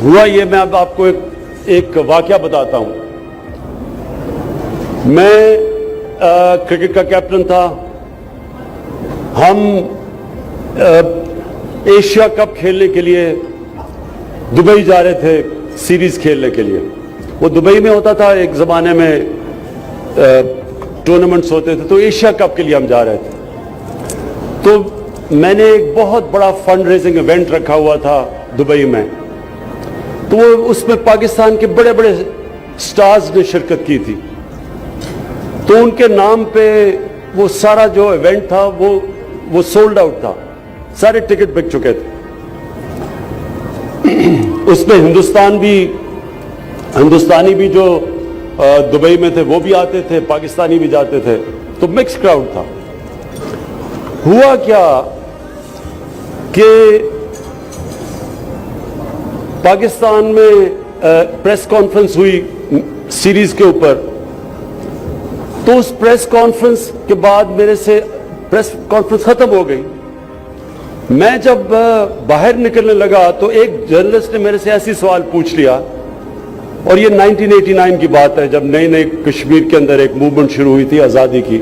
ہوا یہ، میں اب آپ کو ایک واقعہ بتاتا ہوں. میں کرکٹ کا کیپٹن تھا. ہم ایشیا کپ کھیلنے کے لیے دبئی جا رہے تھے، سیریز کھیلنے کے لیے. وہ دبئی میں ہوتا تھا، ایک زمانے میں ٹورنامنٹس ہوتے تھے، تو ایشیا کپ کے لیے ہم جا رہے تھے. تو میں نے ایک بہت بڑا فنڈ ریزنگ ایونٹ رکھا ہوا تھا دبئی میں. تو وہ اس میں پاکستان کے بڑے بڑے سٹارز نے شرکت کی تھی. تو ان کے نام پہ وہ سارا جو ایونٹ تھا وہ سولڈ آؤٹ تھا، سارے ٹکٹ بک چکے تھے. اس میں ہندوستانی بھی جو دبئی میں تھے وہ بھی آتے تھے، پاکستانی بھی جاتے تھے، تو مکس کراؤڈ تھا. ہوا کیا کہ پاکستان میں پریس کانفرنس ہوئی سیریز کے اوپر. تو اس پریس کانفرنس کے بعد میرے سے پریس کانفرنس ختم ہو گئی. میں جب باہر نکلنے لگا تو ایک جرنلسٹ نے میرے سے ایسی سوال پوچھ لیا، اور یہ 1989 کی بات ہے، جب نئی کشمیر کے اندر ایک موومنٹ شروع ہوئی تھی آزادی کی.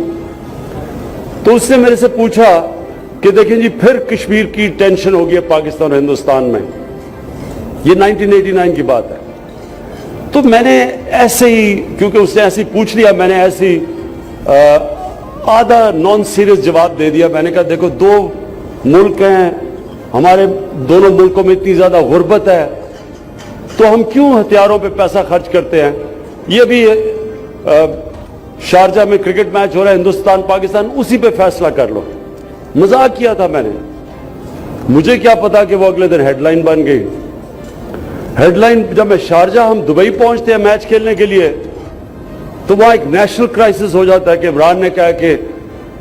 تو اس نے میرے سے پوچھا کہ دیکھیں جی پھر کشمیر کی ٹینشن ہو گئی ہے پاکستان اور ہندوستان میں. یہ 1989 کی بات ہے. تو میں نے ایسے ہی، کیونکہ اس نے ایسے پوچھ لیا، میں نے ایسے ہی آدھا نان سیریس جواب دے دیا. میں نے کہا دیکھو، دو ملک ہیں ہمارے، دونوں ملکوں میں اتنی زیادہ غربت ہے، تو ہم کیوں ہتھیاروں پہ پیسہ خرچ کرتے ہیں؟ یہ بھی شارجہ میں کرکٹ میچ ہو رہا ہے ہندوستان پاکستان، اسی پہ فیصلہ کر لو. مذاق کیا تھا میں نے. مجھے کیا پتا کہ وہ اگلے دن ہیڈ لائن بن گئی. ہیڈ لائن جب میں شارجہ، ہم دبئی پہنچتے ہیں میچ کھیلنے کے لیے، تو وہاں ایک نیشنل کرائسس ہو جاتا ہے کہ عمران نے کہا کہ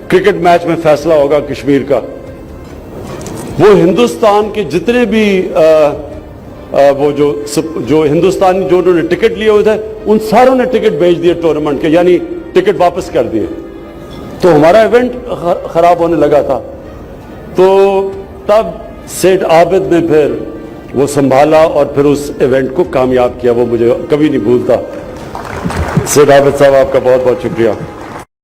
کرکٹ میچ میں فیصلہ ہوگا کشمیر کا. وہ ہندوستان کے جتنے بھی وہ جو ہندوستانی جو انہوں نے ٹکٹ لیے ہوئے تھے، ان ساروں نے ٹکٹ بھیج دیے ٹورنامنٹ کے، یعنی ٹکٹ واپس کر دیے. تو ہمارا ایونٹ خراب ہونے لگا تھا. تو تب سیٹھ عابد نے پھر وہ سنبھالا اور پھر اس ایونٹ کو کامیاب کیا. وہ مجھے کبھی نہیں بھولتا. سیٹھ عابد صاحب، آپ کا بہت بہت شکریہ.